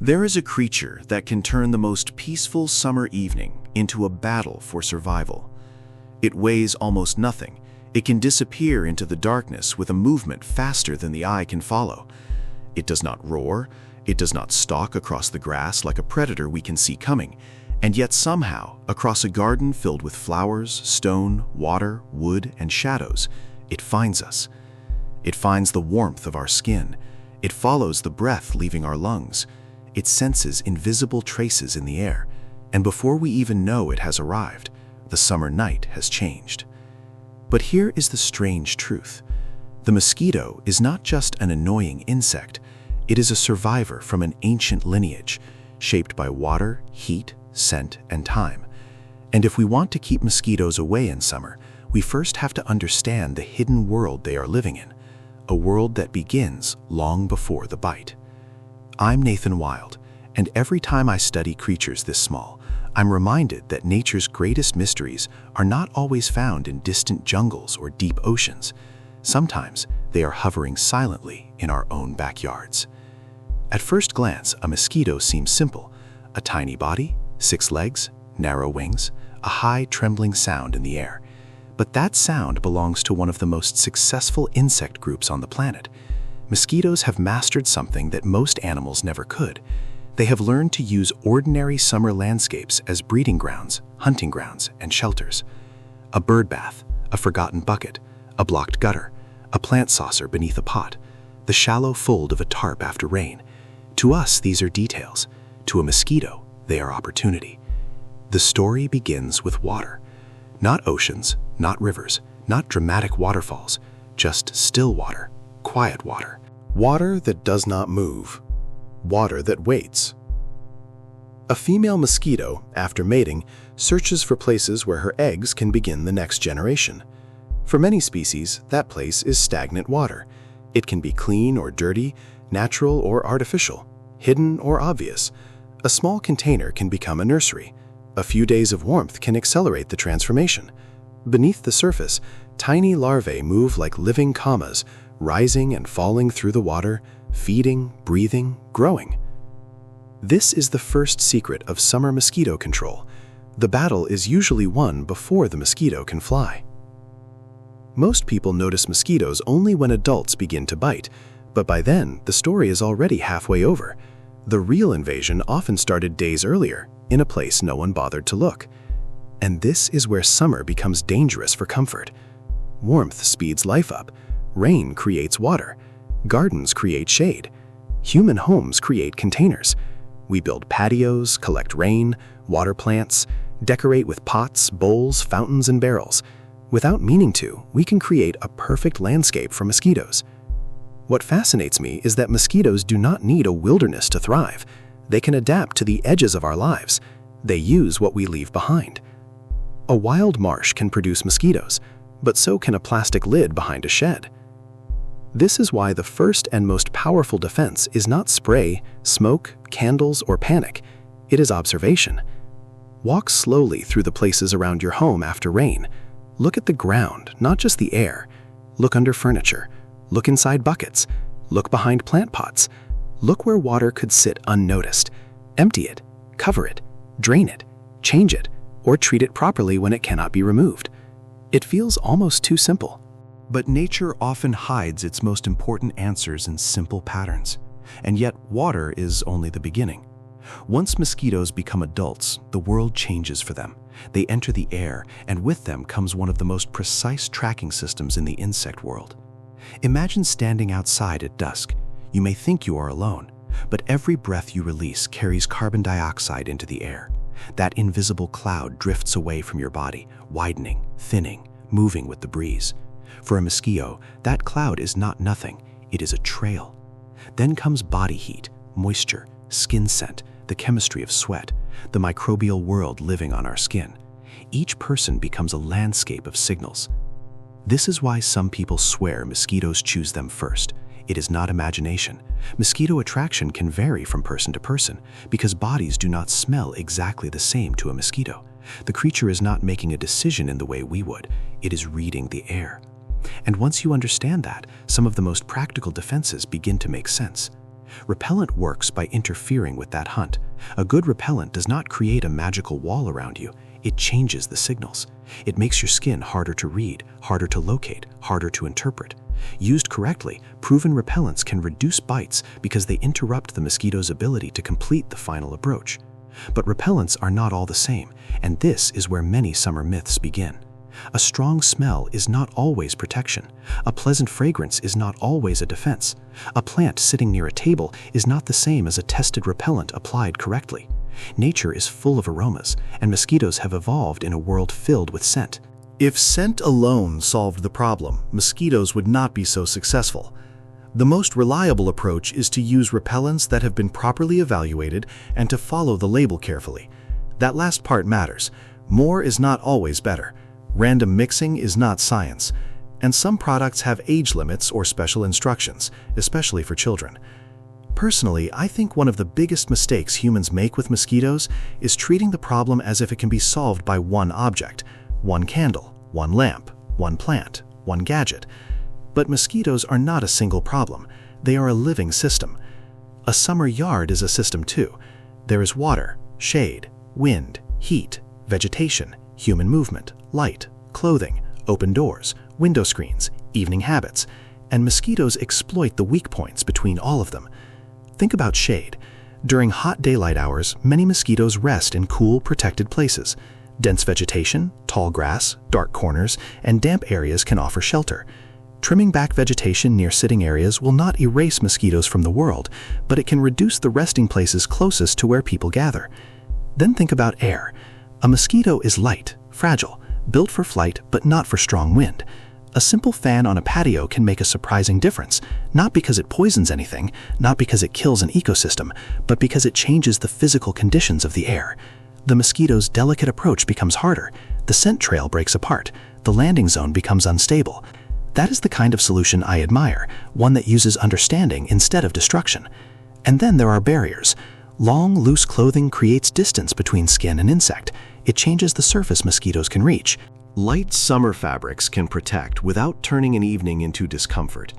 There is a creature that can turn the most peaceful summer evening into a battle for survival. It weighs almost nothing. It can disappear into the darkness with a movement faster than the eye can follow. It does not roar. It does not stalk across the grass like a predator we can see coming. And yet somehow, across a garden filled with flowers, stone, water, wood, and shadows, it finds us. It finds the warmth of our skin. It follows the breath leaving our lungs. It senses invisible traces in the air, and before we even know it has arrived, the summer night has changed. But here is the strange truth. The mosquito is not just an annoying insect. It is a survivor from an ancient lineage, shaped by water, heat, scent, and time. And if we want to keep mosquitoes away in summer, we first have to understand the hidden world they are living in, a world that begins long before the bite. I'm Nathan Wild, and every time I study creatures this small, I'm reminded that nature's greatest mysteries are not always found in distant jungles or deep oceans. Sometimes they are hovering silently in our own backyards. At first glance, a mosquito seems simple: a tiny body, 6 legs, narrow wings, a high, trembling sound in the air. But that sound belongs to one of the most successful insect groups on the planet. Mosquitoes have mastered something that most animals never could. They have learned to use ordinary summer landscapes as breeding grounds, hunting grounds, and shelters. A bird bath, a forgotten bucket, a blocked gutter, a plant saucer beneath a pot, the shallow fold of a tarp after rain. To us, these are details. To a mosquito, they are opportunity. The story begins with water. Not oceans, not rivers, not dramatic waterfalls, just still water, quiet water. Water that does not move. Water that waits. A female mosquito, after mating, searches for places where her eggs can begin the next generation. For many species, that place is stagnant water. It can be clean or dirty, natural or artificial, hidden or obvious. A small container can become a nursery. A few days of warmth can accelerate the transformation. Beneath the surface, tiny larvae move like living commas, rising and falling through the water, feeding, breathing, growing. This is the first secret of summer mosquito control. The battle is usually won before the mosquito can fly. Most people notice mosquitoes only when adults begin to bite, but by then, the story is already halfway over. The real invasion often started days earlier, in a place no one bothered to look. And this is where summer becomes dangerous for comfort. Warmth speeds life up. Rain creates water. Gardens create shade. Human homes create containers. We build patios, collect rain, water plants, decorate with pots, bowls, fountains, and barrels. Without meaning to, we can create a perfect landscape for mosquitoes. What fascinates me is that mosquitoes do not need a wilderness to thrive. They can adapt to the edges of our lives. They use what we leave behind. A wild marsh can produce mosquitoes, but so can a plastic lid behind a shed. This is why the first and most powerful defense is not spray, smoke, candles, or panic. It is observation. Walk slowly through the places around your home after rain. Look at the ground, not just the air. Look under furniture. Look inside buckets. Look behind plant pots. Look where water could sit unnoticed. Empty it, cover it, drain it, change it, or treat it properly when it cannot be removed. It feels almost too simple. But nature often hides its most important answers in simple patterns. And yet, water is only the beginning. Once mosquitoes become adults, the world changes for them. They enter the air, and with them comes one of the most precise tracking systems in the insect world. Imagine standing outside at dusk. You may think you are alone, but every breath you release carries carbon dioxide into the air. That invisible cloud drifts away from your body, widening, thinning, moving with the breeze. For a mosquito, that cloud is not nothing, it is a trail. Then comes body heat, moisture, skin scent, the chemistry of sweat, the microbial world living on our skin. Each person becomes a landscape of signals. This is why some people swear mosquitoes choose them first. It is not imagination. Mosquito attraction can vary from person to person because bodies do not smell exactly the same to a mosquito. The creature is not making a decision in the way we would. It is reading the air. And once you understand that, some of the most practical defenses begin to make sense. Repellent works by interfering with that hunt. A good repellent does not create a magical wall around you. It changes the signals. It makes your skin harder to read, harder to locate, harder to interpret. Used correctly, proven repellents can reduce bites because they interrupt the mosquito's ability to complete the final approach. But repellents are not all the same, and this is where many summer myths begin. A strong smell is not always protection. A pleasant fragrance is not always a defense. A plant sitting near a table is not the same as a tested repellent applied correctly. Nature is full of aromas, and mosquitoes have evolved in a world filled with scent. If scent alone solved the problem, mosquitoes would not be so successful. The most reliable approach is to use repellents that have been properly evaluated and to follow the label carefully. That last part matters. More is not always better. Random mixing is not science, and some products have age limits or special instructions, especially for children. Personally, I think one of the biggest mistakes humans make with mosquitoes is treating the problem as if it can be solved by one object, one candle, one lamp, one plant, one gadget. But mosquitoes are not a single problem. They are a living system. A summer yard is a system too. There is water, shade, wind, heat, vegetation, human movement, light, clothing, open doors, window screens, evening habits, and mosquitoes exploit the weak points between all of them. Think about shade. During hot daylight hours, many mosquitoes rest in cool, protected places. Dense vegetation, tall grass, dark corners, and damp areas can offer shelter. Trimming back vegetation near sitting areas will not erase mosquitoes from the world, but it can reduce the resting places closest to where people gather. Then think about air. A mosquito is light, fragile, built for flight but not for strong wind. A simple fan on a patio can make a surprising difference, not because it poisons anything, not because it kills an ecosystem, but because it changes the physical conditions of the air. The mosquito's delicate approach becomes harder, the scent trail breaks apart, the landing zone becomes unstable. That is the kind of solution I admire, one that uses understanding instead of destruction. And then there are barriers. Long, loose clothing creates distance between skin and insect. It changes the surface mosquitoes can reach. Light summer fabrics can protect without turning an evening into discomfort.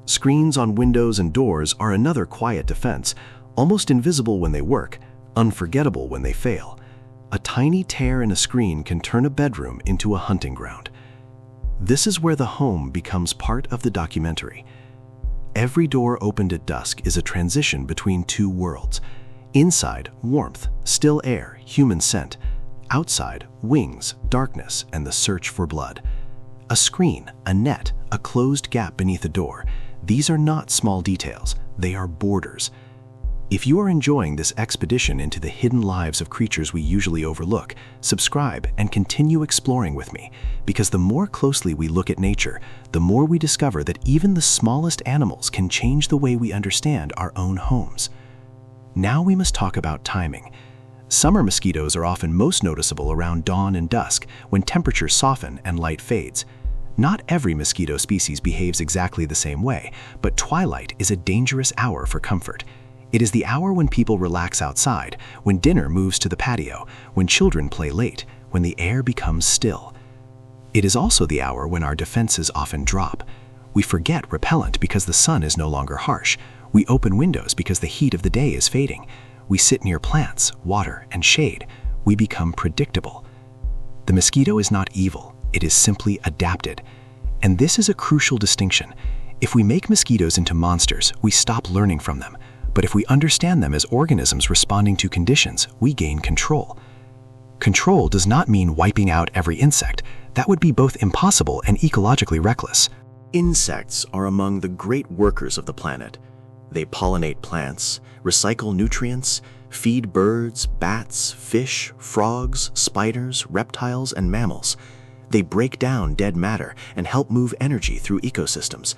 Screens on windows and doors are another quiet defense, almost invisible when they work, unforgettable when they fail. A tiny tear in a screen can turn a bedroom into a hunting ground. This is where the home becomes part of the documentary. Every door opened at dusk is a transition between two worlds. Inside, warmth, still air, human scent. Outside, wings, darkness, and the search for blood. A screen, a net, a closed gap beneath a door. These are not small details, they are borders. If you are enjoying this expedition into the hidden lives of creatures we usually overlook, subscribe and continue exploring with me, because the more closely we look at nature, the more we discover that even the smallest animals can change the way we understand our own homes. Now we must talk about timing. Summer mosquitoes are often most noticeable around dawn and dusk when temperatures soften and light fades. Not every mosquito species behaves exactly the same way, but twilight is a dangerous hour for comfort. It is the hour when people relax outside, when dinner moves to the patio, when children play late, when the air becomes still. It is also the hour when our defenses often drop. We forget repellent because the sun is no longer harsh. We open windows because the heat of the day is fading. We sit near plants, water, and shade. We become predictable. The mosquito is not evil, it is simply adapted. And this is a crucial distinction. If we make mosquitoes into monsters, we stop learning from them. But if we understand them as organisms responding to conditions, we gain control. Control does not mean wiping out every insect. That would be both impossible and ecologically reckless. Insects are among the great workers of the planet. They pollinate plants, recycle nutrients, feed birds, bats, fish, frogs, spiders, reptiles, and mammals. They break down dead matter and help move energy through ecosystems.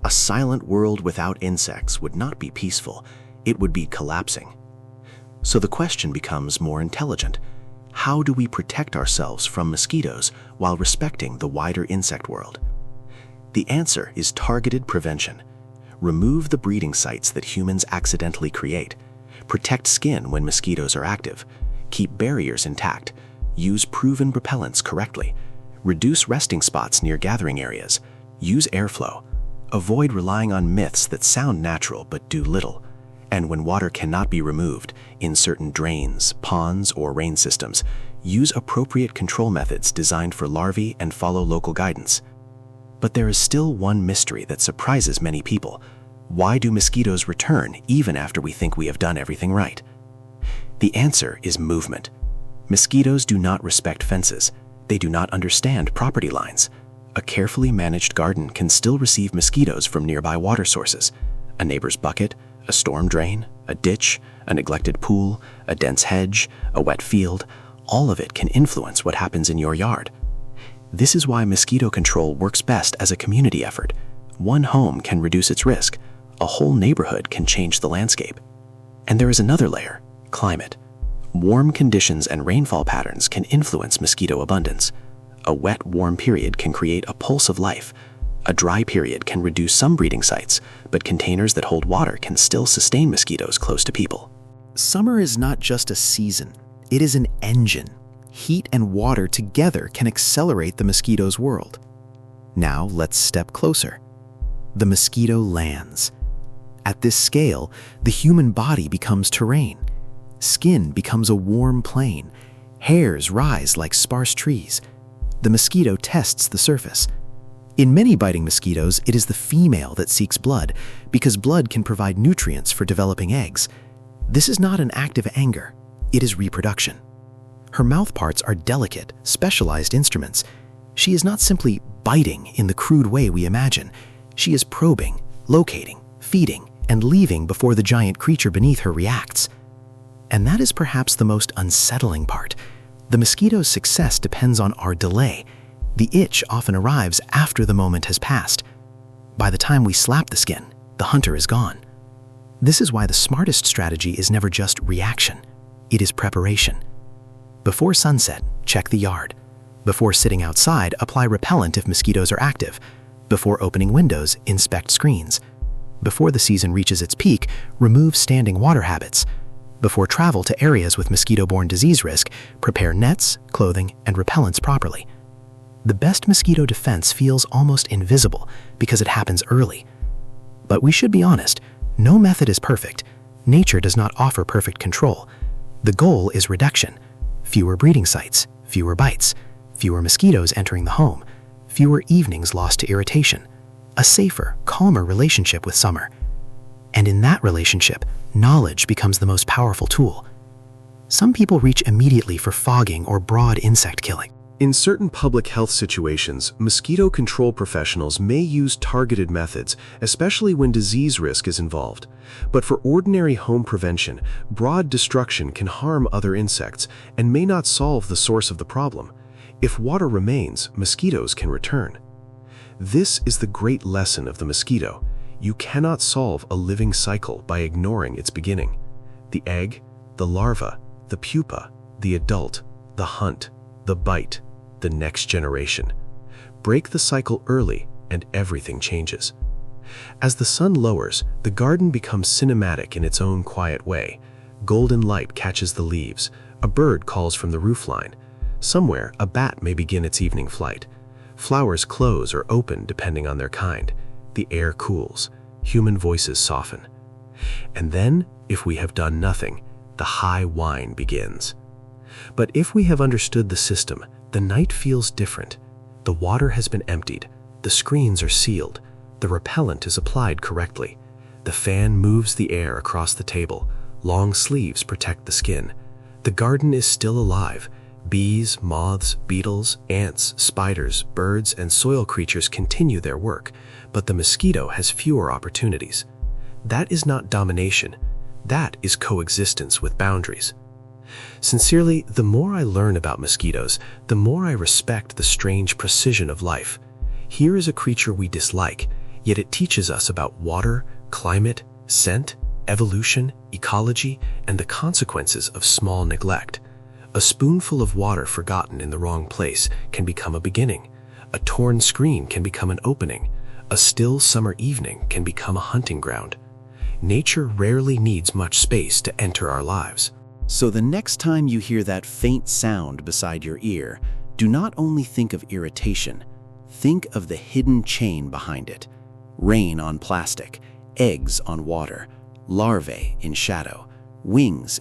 A silent world without insects would not be peaceful, it would be collapsing. So the question becomes more intelligent. How do we protect ourselves from mosquitoes while respecting the wider insect world? The answer is targeted prevention. Remove the breeding sites that humans accidentally create. Protect skin when mosquitoes are active. Keep barriers intact. Use proven repellents correctly. Reduce resting spots near gathering areas. Use airflow. Avoid relying on myths that sound natural but do little. And when water cannot be removed, in certain drains, ponds, or rain systems, use appropriate control methods designed for larvae and follow local guidance. But there is still one mystery that surprises many people. Why do mosquitoes return even after we think we have done everything right? The answer is movement. Mosquitoes do not respect fences. They do not understand property lines. A carefully managed garden can still receive mosquitoes from nearby water sources. A neighbor's bucket, a storm drain, a ditch, a neglected pool, a dense hedge, a wet field, all of it can influence what happens in your yard. This is why mosquito control works best as a community effort. One home can reduce its risk. A whole neighborhood can change the landscape. And there is another layer, climate. Warm conditions and rainfall patterns can influence mosquito abundance. A wet, warm period can create a pulse of life. A dry period can reduce some breeding sites, but containers that hold water can still sustain mosquitoes close to people. Summer is not just a season, it is an engine. Heat and water together can accelerate the mosquito's world. Now let's step closer. The mosquito lands. At this scale, the human body becomes terrain. Skin becomes a warm plain. Hairs rise like sparse trees. The mosquito tests the surface. In many biting mosquitoes, it is the female that seeks blood, because blood can provide nutrients for developing eggs. This is not an act of anger, it is reproduction. Her mouthparts are delicate, specialized instruments. She is not simply biting in the crude way we imagine. She is probing, locating, feeding, and leaving before the giant creature beneath her reacts. And that is perhaps the most unsettling part. The mosquito's success depends on our delay. The itch often arrives after the moment has passed. By the time we slap the skin, the hunter is gone. This is why the smartest strategy is never just reaction. It is preparation. Before sunset, check the yard. Before sitting outside, apply repellent if mosquitoes are active. Before opening windows, inspect screens. Before the season reaches its peak, remove standing water habits. Before travel to areas with mosquito-borne disease risk, prepare nets, clothing, and repellents properly. The best mosquito defense feels almost invisible because it happens early. But we should be honest, no method is perfect. Nature does not offer perfect control. The goal is reduction. Fewer breeding sites, fewer bites, fewer mosquitoes entering the home, fewer evenings lost to irritation, a safer, calmer relationship with summer. And in that relationship, knowledge becomes the most powerful tool. Some people reach immediately for fogging or broad insect killing. In certain public health situations, mosquito control professionals may use targeted methods, especially when disease risk is involved. But for ordinary home prevention, broad destruction can harm other insects and may not solve the source of the problem. If water remains, mosquitoes can return. This is the great lesson of the mosquito. You cannot solve a living cycle by ignoring its beginning. The egg, the larva, the pupa, the adult, the hunt, the bite, the next generation. Break the cycle early and everything changes. As the sun lowers, the garden becomes cinematic in its own quiet way. Golden light catches the leaves. A bird calls from the roofline. Somewhere, a bat may begin its evening flight. Flowers close or open depending on their kind. The air cools. Human voices soften. And then, if we have done nothing, the high whine begins. But if we have understood the system, the night feels different. The water has been emptied. The screens are sealed. The repellent is applied correctly. The fan moves the air across the table. Long sleeves protect the skin. The garden is still alive. Bees, moths, beetles, ants, spiders, birds, and soil creatures continue their work, but the mosquito has fewer opportunities. That is not domination. That is coexistence with boundaries. Sincerely, the more I learn about mosquitoes, the more I respect the strange precision of life. Here is a creature we dislike, yet it teaches us about water, climate, scent, evolution, ecology, and the consequences of small neglect. A spoonful of water forgotten in the wrong place can become a beginning. A torn screen can become an opening. A still summer evening can become a hunting ground. Nature rarely needs much space to enter our lives. So the next time you hear that faint sound beside your ear, do not only think of irritation, think of the hidden chain behind it. Rain on plastic, eggs on water, larvae in shadow, wings